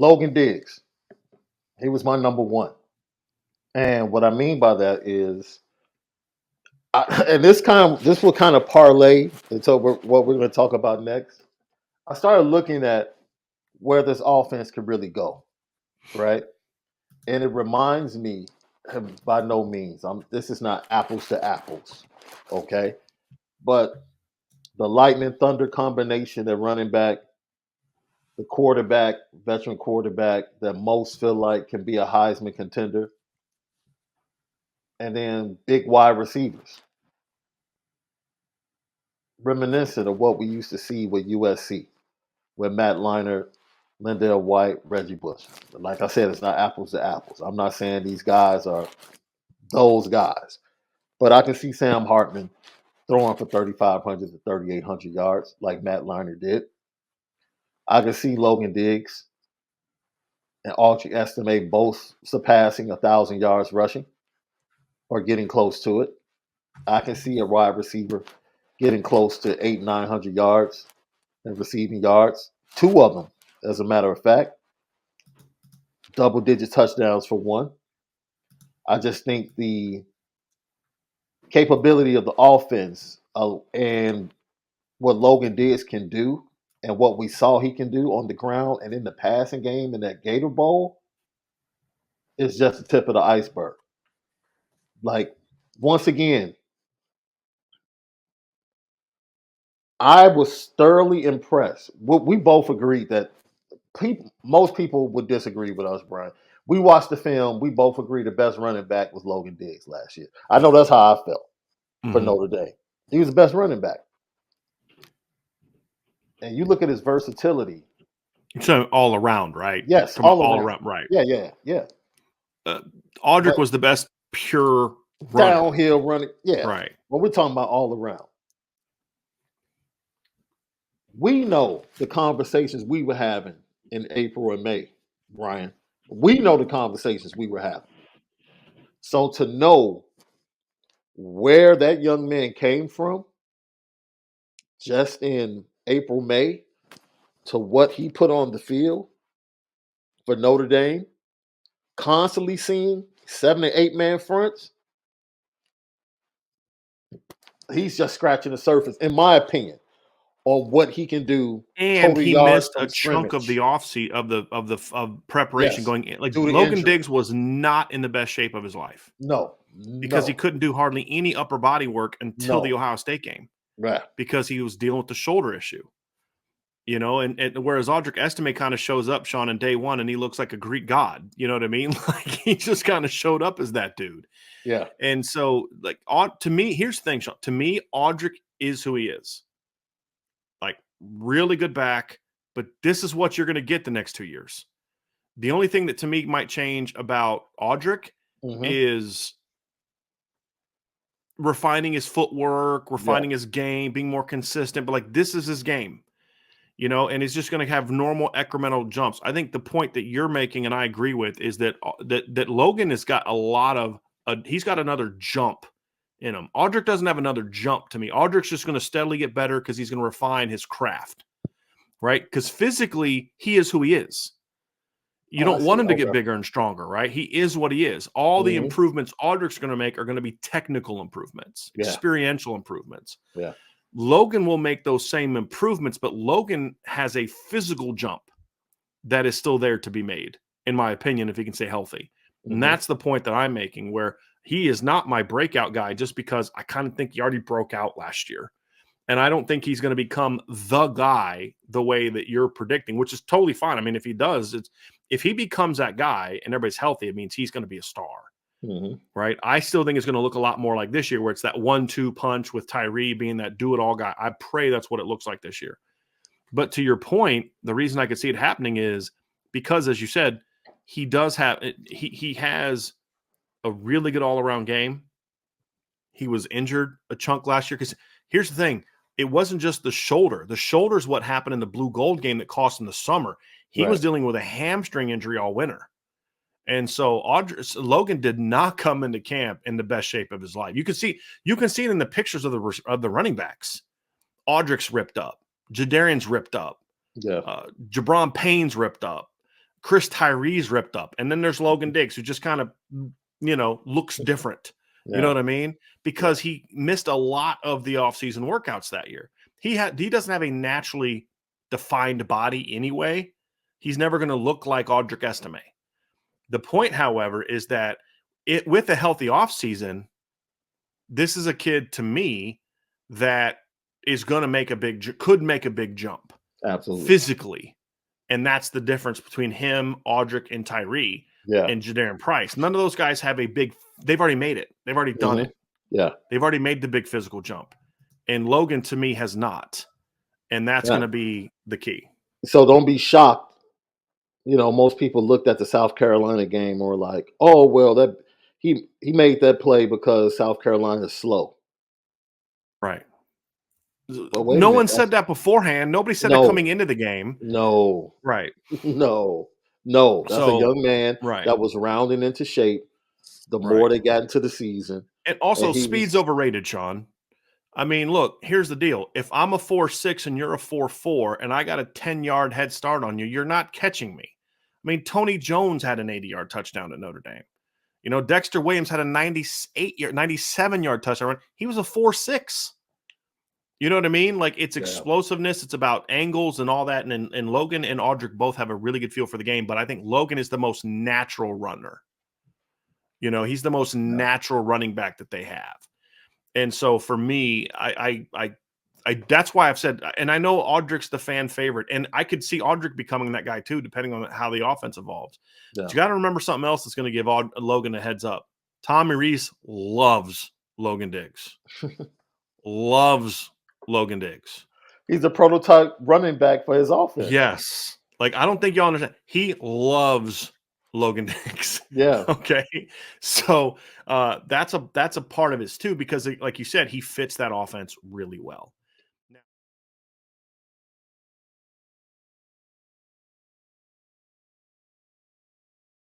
Logan Diggs. He was my number one. And what I mean by that is, and this will kind of parlay into what we're going to talk about next. I started looking at where this offense could really go, right? And it reminds me, by no means, this is not apples to apples, okay? But the lightning thunder combination at running back, the quarterback, veteran quarterback that most feel like can be a Heisman contender, and then big wide receivers, reminiscent of what we used to see with USC, with Matt Leinart, Lindell White, Reggie Bush. Like I said, it's not apples to apples. I'm not saying these guys are those guys, but I can see Sam Hartman throwing for 3,500 to 3,800 yards like Matt Leinart did. I can see Logan Diggs and Audrey estimate both surpassing 1,000 yards rushing or getting close to it. I can see a wide receiver getting close to 900 yards and receiving yards. Two of them, as a matter of fact, double-digit touchdowns for one. I just think the capability of the offense and what Logan Diggs can do and what we saw he can do on the ground and in the passing game in that Gator Bowl is just the tip of the iceberg. Like, once again, I was thoroughly impressed. We both agreed that most people would disagree with us, Brian. We watched the film. We both agreed the best running back was Logan Diggs last year. I know that's how I felt for Notre Dame. He was the best running back. And you look at his versatility. So all around, right? Yes, From all around, right? Yeah. Audric was the best pure runner. Downhill running. Yeah. Right. Well, we're talking about all around. We know the conversations we were having in April and May, Brian. We know the conversations we were having. So to know where that young man came from just in April, May, to what he put on the field for Notre Dame, constantly seeing 7 and 8 man fronts, he's just scratching the surface, in my opinion, on what he can do. And he missed a chunk of scrimmage. the of preparation Yes. going in. Like Due to Logan injury. Diggs was not in the best shape of his life. No. Because he couldn't do hardly any upper body work until the Ohio State game. Right. Because he was dealing with the shoulder issue. You know, and whereas Audric Estime kind of shows up, Sean, in day one, and he looks like a Greek god. You know what I mean? Like, he just kind of showed up as that dude. Yeah. And so, like, to me, here's the thing, Sean. To me, Audric is who he is. Like, really good back, but this is what you're going to get the next 2 years. The only thing that to me might change about Audric is refining his footwork, refining his game, being more consistent. But, like, this is his game. You know, and he's just going to have normal incremental jumps. I think the point that you're making, and I agree with, is that Logan has got he's got another jump in him. Audric doesn't have another jump to me. Audric's just going to steadily get better because he's going to refine his craft, right? Because physically, he is who he is. You don't want him to get bigger and stronger, right? He is what he is. All the improvements Audric's going to make are going to be technical improvements, experiential improvements. Yeah. Logan will make those same improvements, but Logan has a physical jump that is still there to be made, in my opinion, if he can stay healthy. And that's the point that I'm making, where he is not my breakout guy just because I kind of think he already broke out last year. And I don't think he's going to become the guy the way that you're predicting, which is totally fine. I mean, if he does, if he becomes that guy and everybody's healthy, it means he's going to be a star. Right. I still think it's going to look a lot more like this year, where it's that 1-2 punch with Tyree being that do-it-all guy. I pray that's what it looks like this year. But to your point, the reason I could see it happening is because, as you said, he has a really good all-around game. He was injured a chunk last year. Because here's the thing. It wasn't just the shoulder. The shoulder is what happened in the blue gold game that cost him the summer. He was dealing with a hamstring injury all winter. And so Logan did not come into camp in the best shape of his life. You can see it in the pictures of the running backs. Audric's ripped up. Jadarian's ripped up. Yeah. Jabron Payne's ripped up. Chris Tyree's ripped up. And then there's Logan Diggs, who just kind of, looks different. Yeah. You know what I mean? Because he missed a lot of the offseason workouts that year. He doesn't have a naturally defined body anyway. He's never going to look like Audric Estime. The point, however, is that with a healthy offseason, this is a kid to me that is going to could make a big jump. Absolutely. Physically. And that's the difference between him, Audric, and Tyree and Jadarian Price. None of those guys have they've already made it. They've already done it. Yeah. They've already made the big physical jump. And Logan, to me, has not. And that's going to be the key. So don't be shocked. Most people looked at the South Carolina game and were like, oh, well, that he made that play because South Carolina is slow. Right. No one said that beforehand. Nobody said that coming into the game. No. Right. No. That's a young man that was rounding into shape the more they got into the season. And also, speed's overrated, Sean. I mean, look, here's the deal. If I'm a 4.6 and you're a 4.4 and I got a 10-yard head start on you, you're not catching me. I mean, Tony Jones had an 80-yard touchdown at Notre Dame. Dexter Williams had a 97-yard touchdown run. He was a 4.6. You know what I mean? Like, it's explosiveness. It's about angles and all that. And Logan and Audric both have a really good feel for the game, but I think Logan is the most natural runner. He's the most natural running back that they have. And so for me, I that's why I've said, and I know Audric's the fan favorite, and I could see Audric becoming that guy too, depending on how the offense evolves. But you got to remember something else that's going to give Logan a heads up. Tommy Rees loves Logan Diggs. Loves Logan Diggs. He's a prototype running back for his offense. Yes. Like, I don't think y'all understand. He loves Logan Diggs. Yeah. Okay. So that's a part of it too, because like you said, he fits that offense really well.